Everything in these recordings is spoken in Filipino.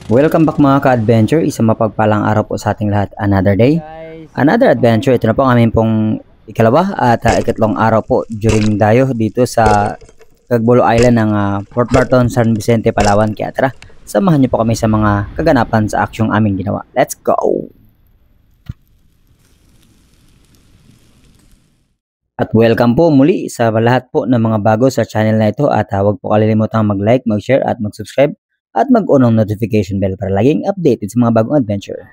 Welcome back mga ka-adventure, isang mapagpalang araw po sa ating lahat. Another day, another adventure. Ito na po ang aming pong ikalawa at ikatlong araw po during dayo dito sa Cagbolo Island ng Port Barton, San Vicente, Palawan. Kaya tara, samahan niyo po kami sa mga kaganapan sa aksyong aming ginawa. Let's go! At welcome po muli sa lahat po ng mga bago sa channel na ito at huwag po kalilimutang mag-like, mag-share at mag-subscribe at mag-on ng notification bell para laging updated sa mga bagong adventure.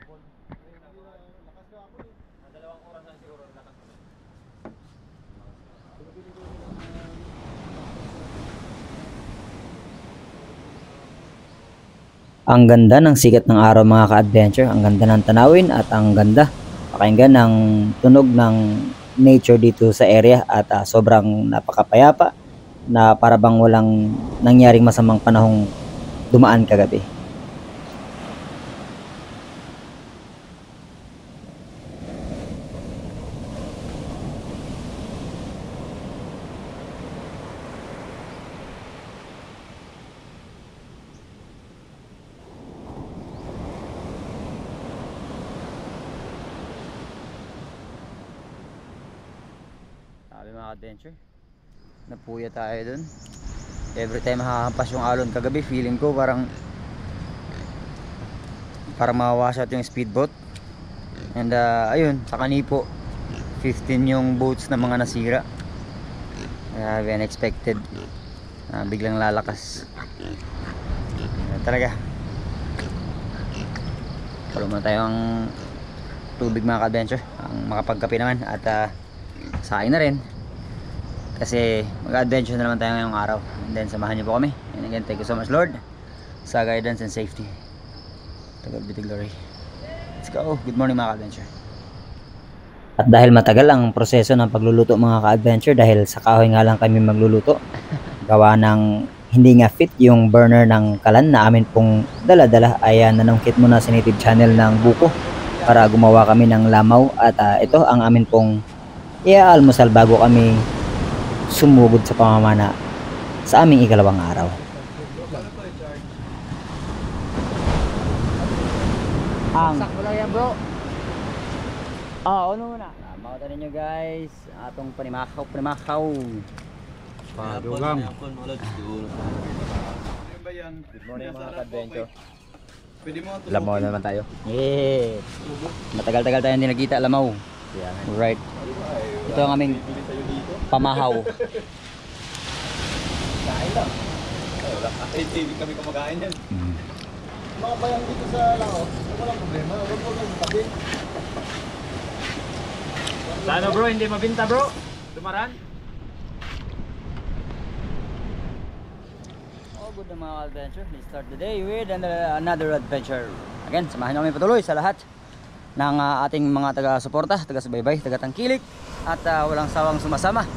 Ang ganda ng sikat ng araw mga ka-adventure, ang ganda ng tanawin at ang ganda pakinggan ng tunog ng nature dito sa area at sobrang napakapayapa na para bang walang nangyaring masamang panahong dumaan kagabi. Sabi mga adventure, napuya tayo dun. Every time hahampas yung alon kagabi, feeling ko parang mawawash out yung speedboat. And ayun, sa Kanipo 15 yung boats na mga nasira. Grabe, unexpected. Biglang lalakas. Talaga. Palo muna tayong tubig mga ka-adventure, ang makapagkape naman at sain na rin. Kasi mag-adventure na naman tayo ngayong araw. And then samahan niyo po kami. And again, thank you so much Lord sa guidance and safety. To God be the glory. Let's go. Good morning mga ka-adventure. At dahil matagal ang proseso ng pagluluto mga ka-adventure, dahil sa kahoy nga lang kami magluluto, gawa ng hindi nga fit yung burner ng kalan na amin pong dala-dala, ay nanungkit muna sa native channel ng buko para gumawa kami ng lamaw. At ito ang amin pong iaalmusal bago kami sumugod sa pamamana sa aming ikalawang araw. Sakto lang yan bro. Ano muna? Makita ninyo guys, atong panimakaw. Padugang. Good morning mga ka-adventure. Lamaw naman tayo. Yeah. Matagal-tagal tayo hindi nagkita, lamaw. Right. Ito ang aming pamahaw. Kain lang. Hindi kami kumakain yan. Mga bayang dito sa Lao, walang problema. Huwag mo lang tabi. Sana bro, hindi mabinta bro. Dumaran. Good na mga adventure. Let's start the day with another adventure. Again, samahan nyo kami patuloy sa lahat ng ating mga taga-suporta, taga-subaybay, taga-tangkilik at walang sawang sumasama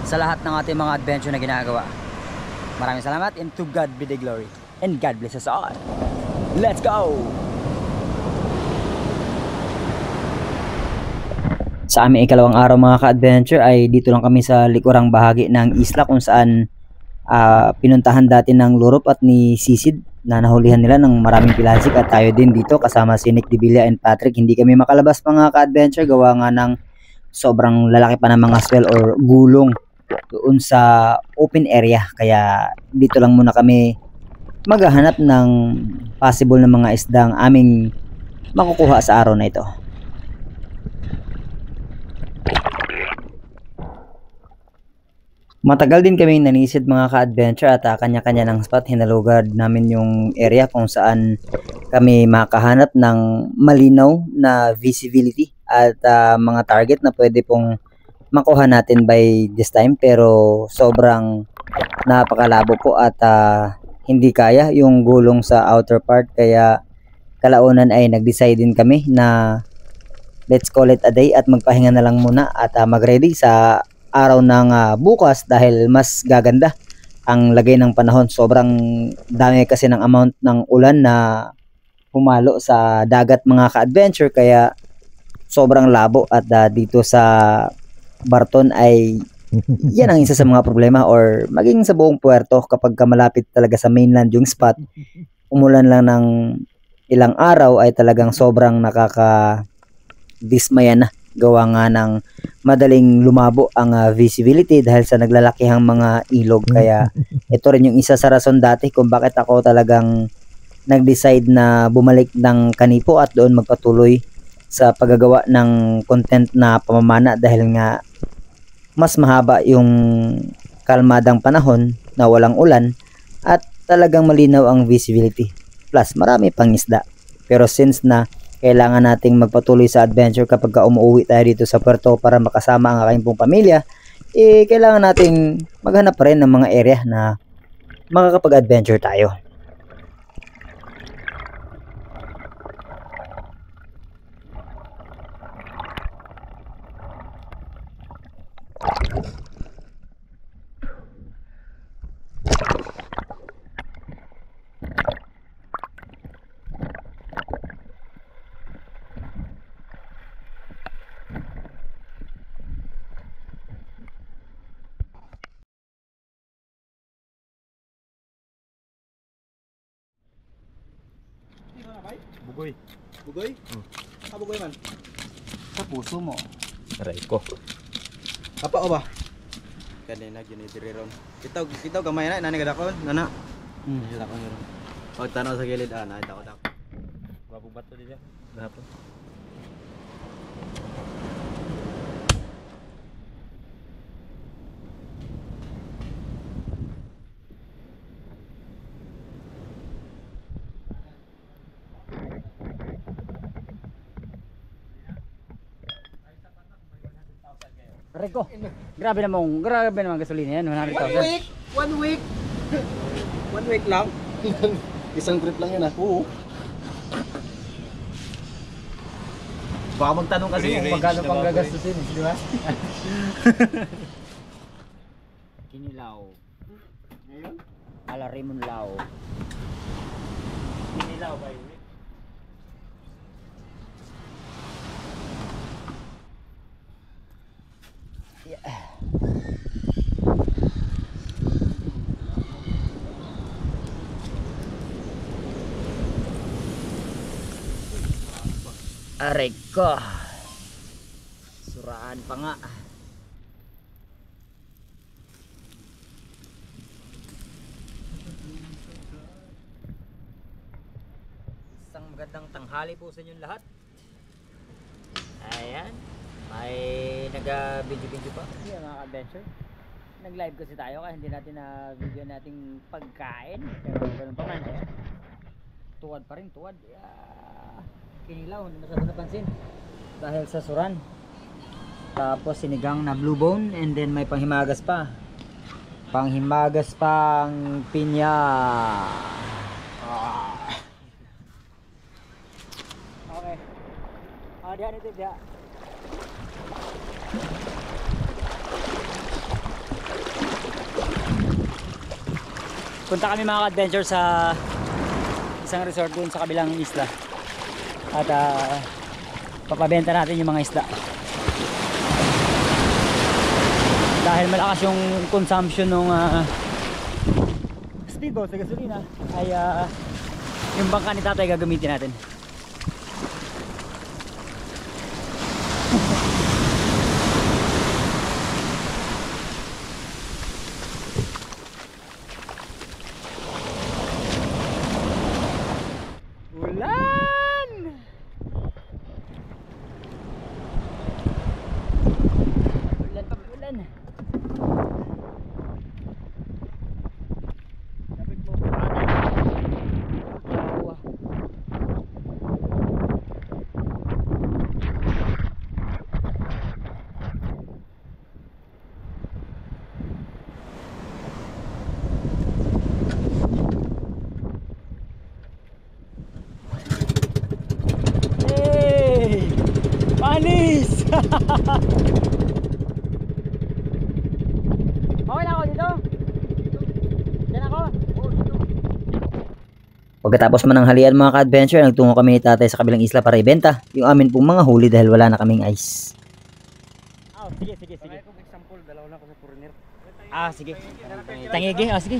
sa lahat ng ating mga adventure na ginagawa. Maraming salamat and to God be the glory and God bless us all. Let's go! Sa aming ikalawang araw mga ka-adventure ay dito lang kami sa likurang bahagi ng isla kung saan pinuntahan dati ng Lurop at ni Sisid na nahulihan nila ng maraming pilasik, at tayo din dito kasama si Nick Divilla and Patrick. Hindi kami makalabas mga ka-adventure gawa nga ng sobrang lalaki pa ng mga swell or gulong doon sa open area, kaya dito lang muna kami maghahanap ng possible na mga isdang aming makukuha sa araw na ito. Matagal din kaming nanisid mga ka-adventure at kanya-kanya ng spot. Hinalugad namin yung area kung saan kami makahanap ng malinaw na visibility at mga target na pwede pong makuha natin by this time, pero sobrang napakalabo po at hindi kaya yung gulong sa outer part, kaya kalaunan ay nag-decide din kami na let's call it a day at magpahinga na lang muna at mag-ready sa araw ng bukas dahil mas gaganda ang lagay ng panahon. Sobrang dami kasi ng amount ng ulan na humalo sa dagat mga ka-adventure, kaya sobrang labo at dito sa Barton ay yan ang isa sa mga problema, or maging sa buong puerto kapag malapit talaga sa mainland yung spot, umulan lang ng ilang araw ay talagang sobrang nakaka-dismaya na. Gawa nga ng madaling lumabo ang visibility dahil sa naglalakihang mga ilog. Kaya ito rin yung isa sa rason dati kung bakit ako talagang nag-decide na bumalik ng Kanipo at doon magpatuloy sa paggagawa ng content na pamamana, dahil nga mas mahaba yung kalmadang panahon na walang ulan at talagang malinaw ang visibility. Plus marami pang isda. Pero since na kailangan nating magpatuloy sa adventure kapag umuwi tayo dito sa puerto para makasama ang aking pong pamilya, kailangan nating maghanap pa rin ng mga area na makakapag-adventure tayo. Bugoy. Bugoy? Bugoy man. Sa puso mo. Aray ko. Apa o ba? Kanina ginidiri ron. Kita gamay na nani kadakon, nana. Sila ko ron. Pag tanaw sa gilid na dako. Babog bato diya. Gahapon. Rico, grabe naman gasolina yan, 100,000. One week. One week lang. Isang trip lang yun Oo. Baka magtanong kasi kung magkano pang gagastusin, di ba? Kinilaw. Ngayon? Ala Raymond Lao. Kinilaw by week. Aray ko. Suraan pa nga. Isang magandang tanghali po sa inyong lahat. Ayan. May nag-video pa. Yan mga adventure. Nag-live kasi tayo kaya hindi natin na video nating pagkain. Pero ganun pa man. Ayan. Tuwad pa rin, tuwad. Kinilaw, hindi masyado napansin dahil sa suran. Tapos sinigang na blue bone, and then may panghimagas pa. Panghimagas pang pinya. Okay. Diyan ito dia. Punta kami mga adventure sa isang resort dun sa kabilang isla. At papabenta natin yung mga isda dahil malakas yung consumption ng speedboat sa gasolina ay yung bangka ni tatay gagamitin natin. Panis! Okay na ako dito? Diyan ako? Pagkatapos man ng halian mga ka-adventure, nagtungo kami ni tatay sa kabilang isla para ibenta yung amin pong mga huli dahil wala na kaming ice. Sige. Kung example, dalawa lang ako sa foreigner. Sige. Tangigi, sige.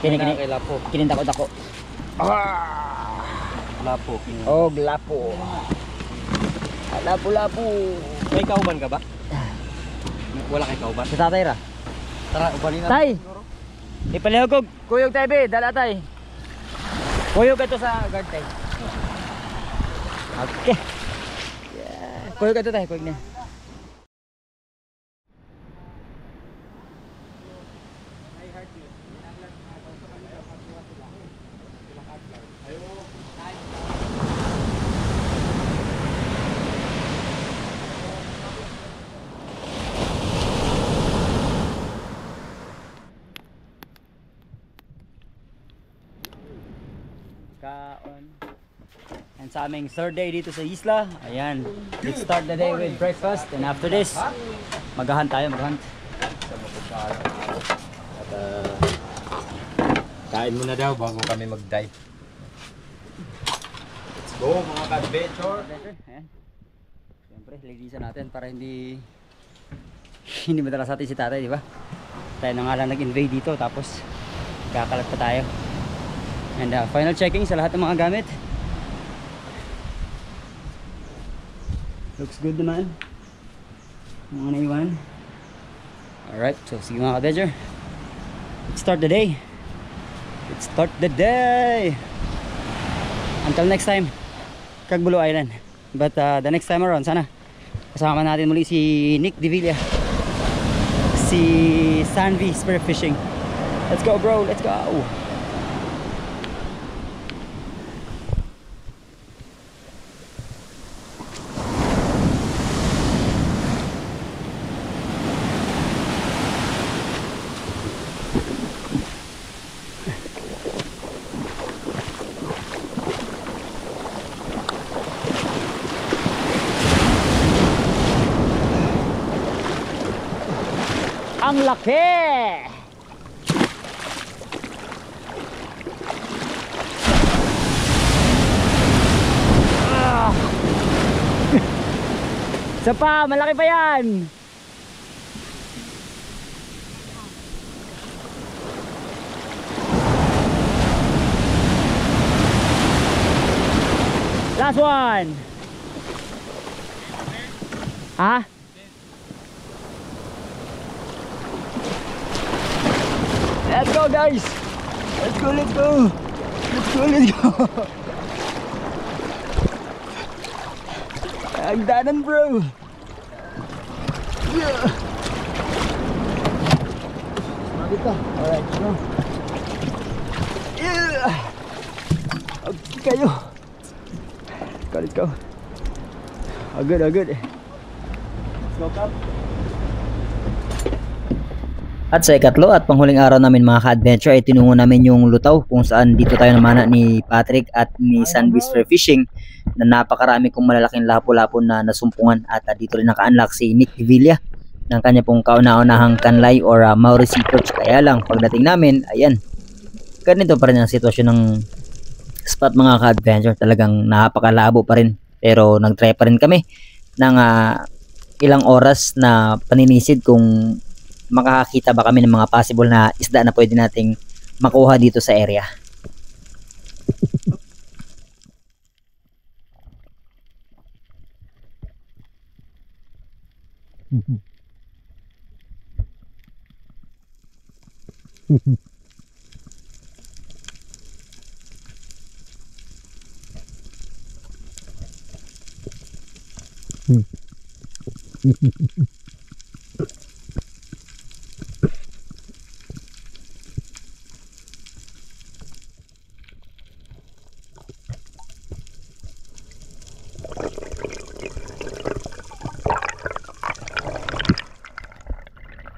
Kini. Kininta ko. Lapo. Oh, lapo. Lapo-lapo. May kauban ka ba? Wala kay kauban. Sa tatay ra. Tara, ubanin na. Tay! Ipalihog ko. Kuyog tay be, dala tay. Kuyog ito sa guard tay. Okay. Yeah. Kuyog ito tay, kuyog niya. Kaon. And sa aming third day dito sa isla, ayan, let's start the day with breakfast and after this, maghahunt tayo, maghahunt. At kain muna daw bago kami mag-dive. Let's go mga ka-adventure. Ayan. Siyempre, linisan natin para hindi madala sa atin si tatay, di ba? Tayo na nga lang nag-invade dito, tapos kakalat pa tayo. And final checking sa lahat ng mga gamit. Looks good naman. Mga naiwan. Alright, so sige mga ka-adventure. Let's start the day. Let's start the day. Until next time, Cagbulo Island. But the next time around, sana kasama natin muli si Nick Divilla, si Sanvi Spearfishing. Let's go bro, let's go. Ang laki! Ah! Isa pa, malaki pa yan! Last one! Ha? Let's go guys! Let's go, let's go! Let's go, let's go! Hagdanan bro! Yeah! Sumabit ka! Alright, let's go! Yeah! Okay kayo! Let's go! Agad, agad! Let's go, Cap! At sa ikatlo at panghuling araw namin mga ka-adventure ay tinungo namin yung Lutaw, kung saan dito tayo namana ni Patrick at ni Sanvi Spearfishing na napakarami kong malalaking lapo-lapo na nasumpungan. At dito rin naka-unlock si Nick Divilla ng kanya pong kauna-unahang kanlay or Maurice Perch. Kaya lang pagdating namin, ayan, ganito pa rin ang sitwasyon ng spot mga ka-adventure. Talagang napakalabo pa rin, pero nag-try pa rin kami ng ilang oras na paninisid kung makakakita ba kami ng mga possible na isda na pwede nating makuha dito sa area.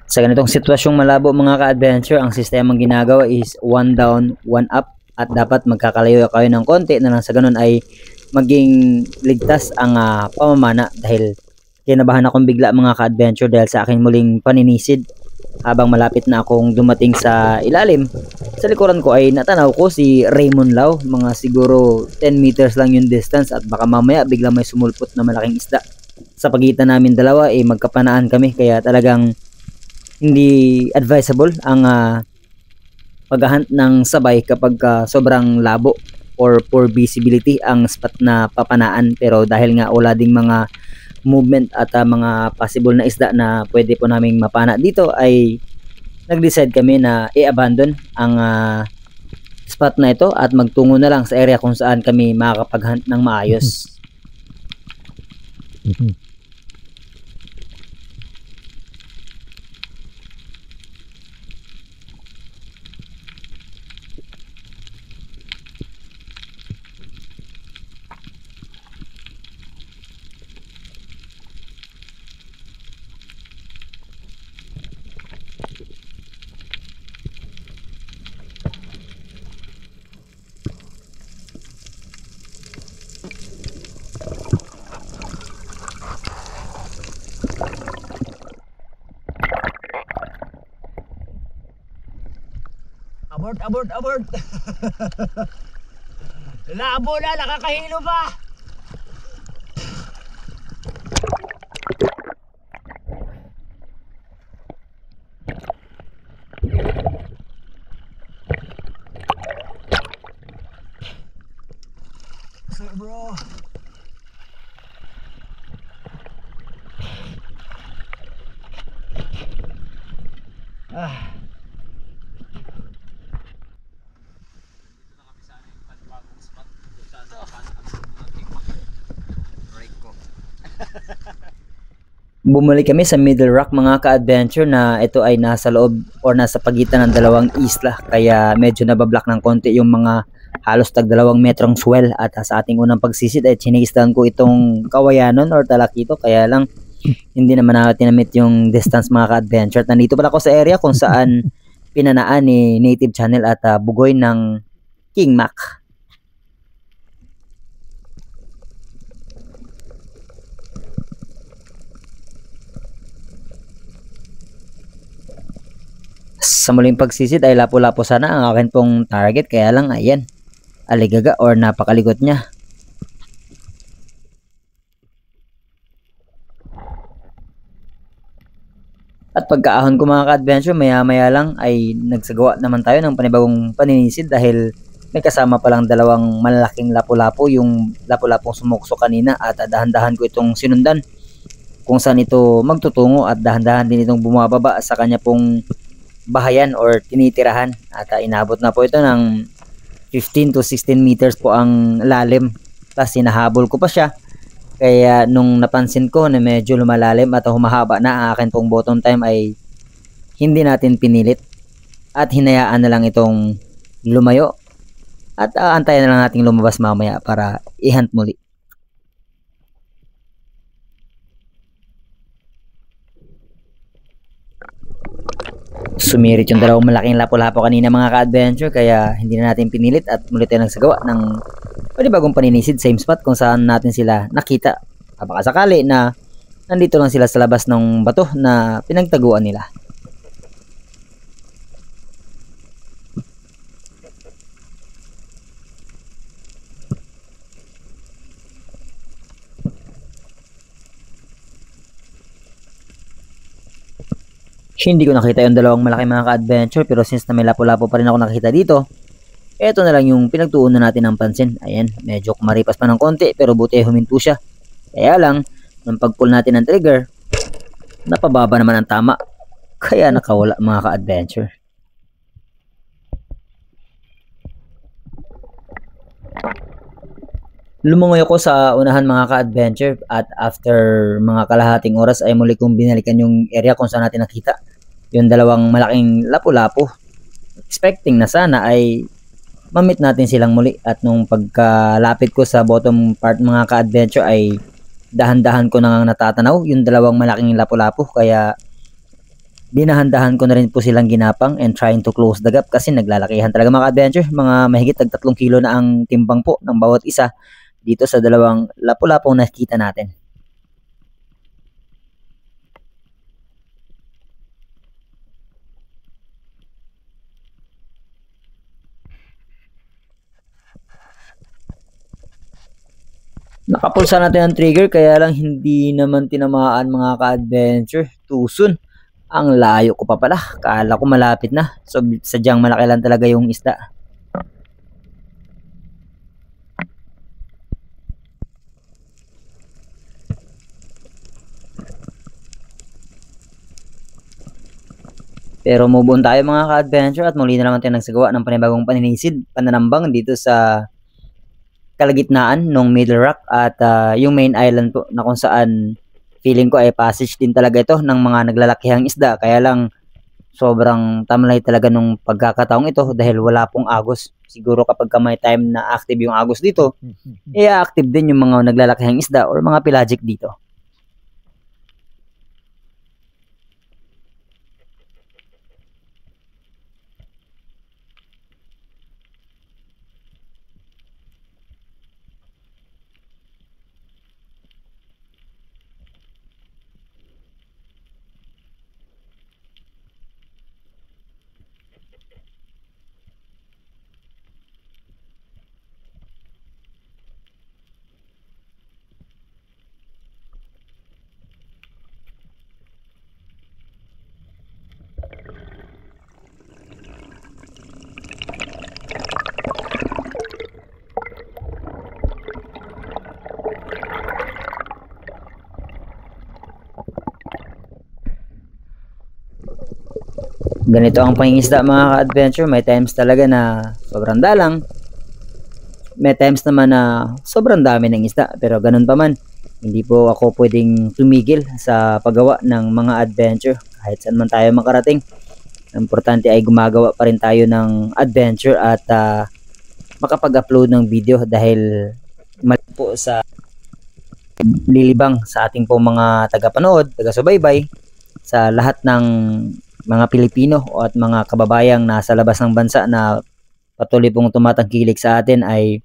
Sa ganitong sitwasyong malabo mga ka-adventure, ang sistemang ginagawa is one down, one up, at dapat magkakalayo kayo ng konti na lang sa ganun ay maging ligtas ang pamamana. Dahil kinabahan akong bigla mga ka-adventure dahil sa aking muling paninisid. Habang malapit na akong dumating sa ilalim, sa likuran ko ay natanaw ko si Raymond Lau. Mga siguro 10 meters lang yung distance, at baka mamaya bigla may sumulpot na malaking isda. Sa pagitan namin dalawa ay magkapanaan kami, kaya talagang hindi advisable ang paghahunt ng sabay kapag sobrang labo. or poor visibility ang spot na papanaan, pero dahil nga wala ding mga movement at mga possible na isda na pwede po naming mapana dito, ay nag-decide kami na i-abandon ang spot na ito at magtungo na lang sa area kung saan kami makakapag-hunt ng maayos. Abort! Labo na, nakakahilo pa! Sir bro! Bumalik kami sa Middle Rock mga ka-adventure, na ito ay nasa loob or nasa pagitan ng dalawang isla, kaya medyo nabablock ng konti yung mga halos tag 2 metrong swell. At sa ating unang pagsisit ay chinistan ko itong kawayanon or talakito, kaya lang hindi naman natin na-meet yung distance mga ka-adventure. Nandito pala ako sa area kung saan pinanaan ni Native Channel at bugoy ng King Mac. Sa muling pagsisid ay lapo-lapo sana ang akin pong target, kaya lang ayan, aligaga or napakaligot niya. At pagkaahon ko mga ka-adventure, maya-maya lang ay nagsagawa naman tayo ng panibagong paninisid dahil may kasama palang 2 malalaking lapo-lapo, yung lapo-lapong sumukso kanina, at dahan-dahan ko itong sinundan kung saan ito magtutungo at dahan-dahan din itong bumababa sa kanya pong bahayan or tinitirahan. At inabot na po ito ng 15 to 16 meters po ang lalim, plus hinahabol ko pa siya, kaya nung napansin ko na medyo lumalalim at humahaba na ang akin pong bottom time ay hindi natin pinilit at hinayaan na lang itong lumayo at antayin na lang nating lumabas mamaya para i-hunt muli. Sumirit yung 2 malaking lapo-lapo kanina mga ka-adventure, kaya hindi na natin pinilit at muli tayo nagsagawa ng panibagong paninisid, same spot kung saan natin sila nakita. Baka sakali na nandito lang sila sa labas ng bato na pinagtaguan nila. Hindi ko nakita yung 2 malaking mga ka-adventure, pero since na may lapo-lapo pa rin ako nakita dito, eto na lang yung pinagtuunan natin ng pansin. Ayan, medyo kumaripas pa ng konti pero buti huminto siya. Kaya lang, nung pag-pull natin ng trigger, napababa naman ang tama, kaya nakawala mga ka-adventure. Lumungoy ako sa unahan mga ka-adventure at after mga kalahating oras ay muli kong binalikan yung area kung saan natin nakita yung 2 malaking lapu-lapu. Expecting na sana ay mamit natin silang muli, at nung pagkalapit ko sa bottom part mga ka-adventure ay dahan-dahan ko nang natatanaw yung 2 malaking lapu-lapu, kaya dinahan-dahan ko na rin po silang ginapang and trying to close the gap kasi naglalakihan talaga mga ka-adventure. Mga mahigit 3 kilo na ang timbang po ng bawat isa dito sa 2 lapu-lapong nakita natin. Nakapulsa natin ang trigger, kaya lang hindi naman tinamaan mga ka-adventure. Too soon. Ang layo ko pa pala. Kala ko malapit na. So sadyang malaki lang talaga yung isda. Pero move on tayo mga ka-adventure at muli na naman tayo nagsagawa ng panibagong paninisid, pananambang dito sa kalagitnaan ng Middle Rock at yung main island po na kung saan feeling ko ay passage din talaga ito ng mga naglalakihang isda. Kaya lang sobrang tamlay talaga nung pagkakataong ito dahil wala pong agos. Siguro kapag may time na active yung agos dito, active din yung mga naglalakihang isda or mga pelagic dito. Ganito ang pangingisda mga ka-adventure. May times talaga na sobrang dalang. May times naman na sobrang dami ng isda. Pero ganun pa man, hindi po ako pwedeng tumigil sa paggawa ng mga adventure. Kahit saan man tayo makarating. Ang importante ay gumagawa pa rin tayo ng adventure at makapag-upload ng video dahil mali po sa lilibang sa ating po mga tagapanood, taga-subaybay sa lahat ng mga Pilipino at mga kababayang nasa labas ng bansa na patuloy pong tumatangkilik sa atin ay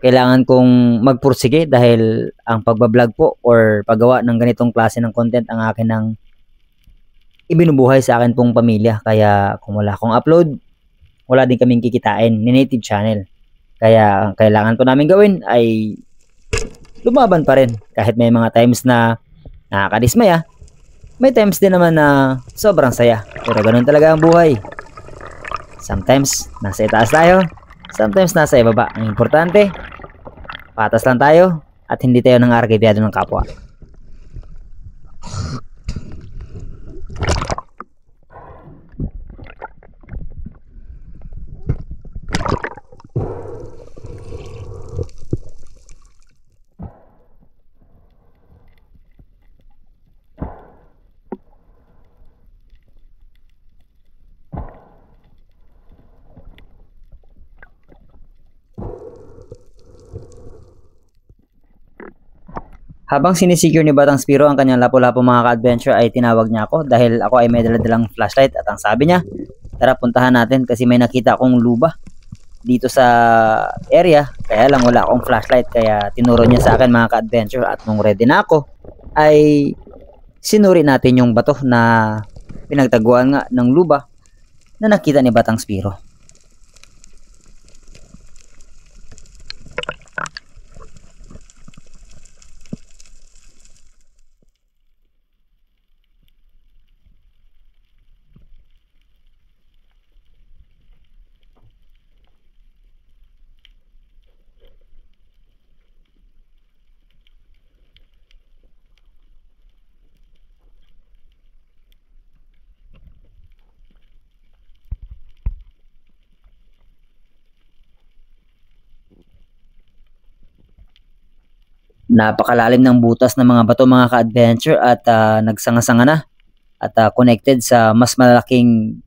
kailangan kong magpursige dahil ang pagbablog po or paggawa ng ganitong klase ng content ang akin ng ibinubuhay sa akin pong pamilya. Kaya kung wala akong upload, wala din kaming kikitain ni native channel. Kaya ang kailangan po namin gawin ay lumaban pa rin kahit may mga times na nakakadismaya. May times din naman na sobrang saya. Pero ganun talaga ang buhay. Sometimes nasa itaas tayo, sometimes nasa ibaba. Ang importante, patas lang tayo at hindi tayo nang arkibyado ng kapwa. Habang sinisecure ni Batang Spiro ang kanyang lapu-lapu mga ka-adventure ay tinawag niya ako dahil ako ay may daladalang flashlight at ang sabi niya, tara puntahan natin kasi may nakita akong luba dito sa area. Kaya lang wala akong flashlight kaya tinuro niya sa akin mga ka-adventure at nung ready na ako ay sinuri natin yung bato na pinagtaguan nga ng luba na nakita ni Batang Spiro. Napakalalim ng butas ng mga bato mga ka-adventure at nagsanga-sanga na at connected sa mas malaking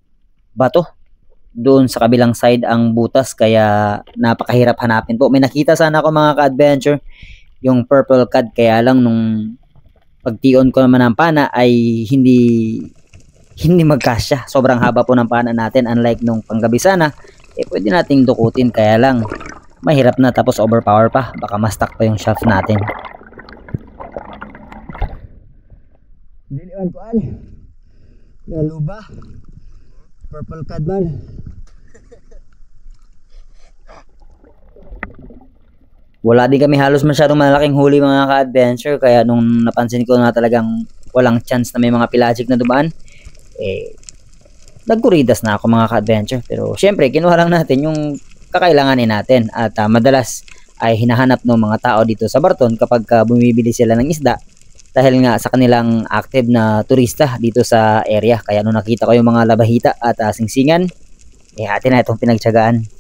bato doon sa kabilang side ang butas kaya napakahirap hanapin po. May nakita sana ako mga ka-adventure yung purple cod kaya lang nung pagtion ko naman ng pana ay hindi magkasya. Sobrang haba po ng pana natin unlike nung panggabi sana pwede nating dukutin kaya lang mahirap na tapos overpower pa. Baka ma-stuck pa yung shaft natin. Diliwan ko an. Naluba. Purple cod man. Wala din kami halos masyadong malaking huli mga ka-adventure kaya nung napansin ko na talagang walang chance na may mga pelagic na dumaan nagkuridas na ako mga ka-adventure. Pero syempre kinuha lang natin yung kakailanganin natin at madalas ay hinahanap ng mga tao dito sa Barton kapag bumibili sila ng isda dahil nga sa kanilang active na turista dito sa area. Kaya nung nakita ko yung mga labahita at singsingan, atin na itong pinagtiyagaan.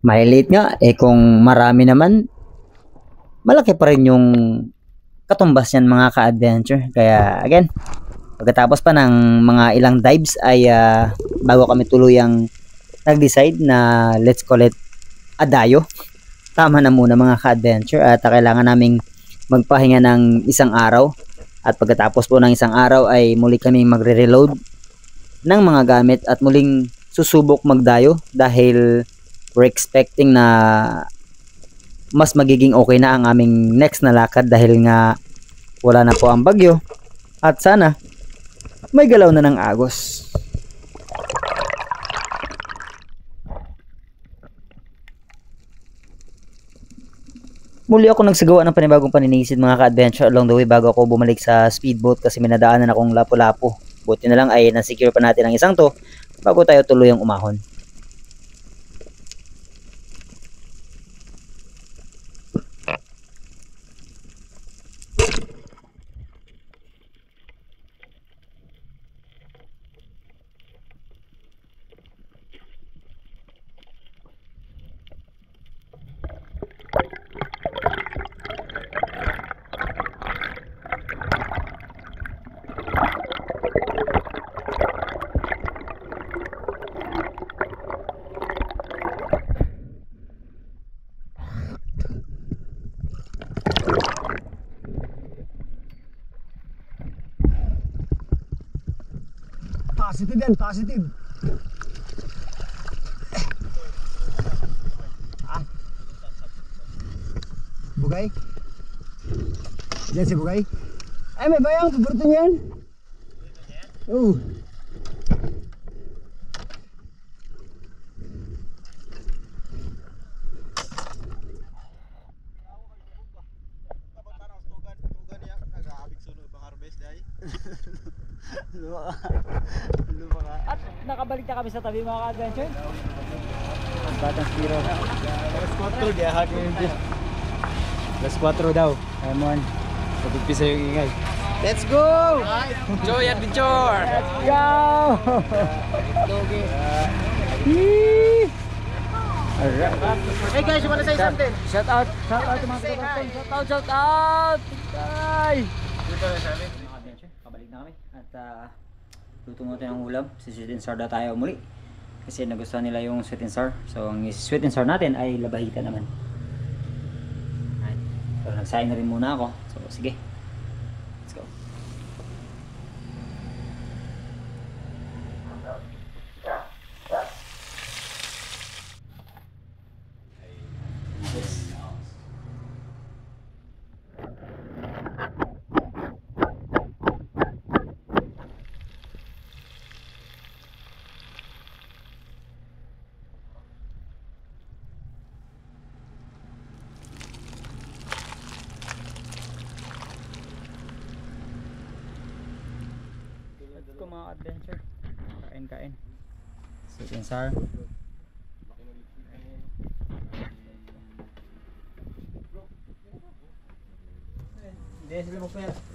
Malilit nga, kung marami naman, malaki pa rin yung katumbas niyan mga ka-adventure. Kaya again, pagkatapos pa ng mga ilang dives ay bago kami tuluyang nag-decide na let's call it adayo. Tama na muna mga ka-adventure at kailangan naming magpahinga ng isang araw. At pagkatapos po ng isang araw ay muli kaming magre-reload ng mga gamit at muling susubok magdayo dahil we're expecting na mas magiging okay na ang aming next na lakad dahil nga wala na po ang bagyo at sana may galaw na ng agos. Muli ako nagsagawa ng panibagong paninisid mga ka-adventure along the way bago ako bumalik sa speedboat kasi may nadaanan akong lapu-lapu. Buti na lang ay nasecure pa natin ang isang to bago tayo tuluyang umahon. Positive yan, positive. Bugay? Yan si Bugay? Ay, may bayang, paborito niyan. Oo. At nakabalik na kami sa tabi mga ka-adventure. Batang Spiro. Alas 4 dia hagi yun. Alas 4 daw. Ayun. Pagpisa yung ingay. Let's go! Enjoy adventure! Let's go! Hey guys, you wanna say something? Shout out to mga taga-adventure. Shout out! Tay! Mga adventure, kabalik na kami. At luto mo tayo ng ulam. Si Sweet and Sour na tayo muli. Kasi nagustuhan nila yung Sweet and Sour. So ang Sweet and Sour natin ay labahita naman. Alright. So nagsaing na rin muna ako. So sige. Let's go. Let's go mga adventure. Kain. Sweet and Sour.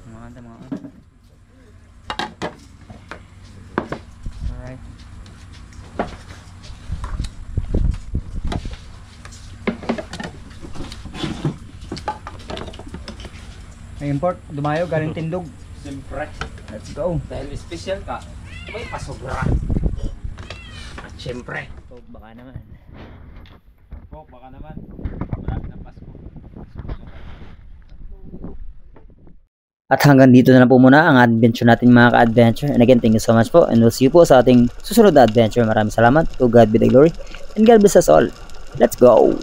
Mga alright. May import, dumayo galing Tindog. Siyempre. Let's go. Dahil special ka, may pasobra. At siyempre. So, baka naman. Baka naman. Marami ng Pasko. At hanggang dito na lang po muna ang adventure natin mga ka-adventure. And again, thank you so much po. And we'll see you po sa ating susunod na adventure. Maraming salamat. To God be the glory. And God bless us all. Let's go!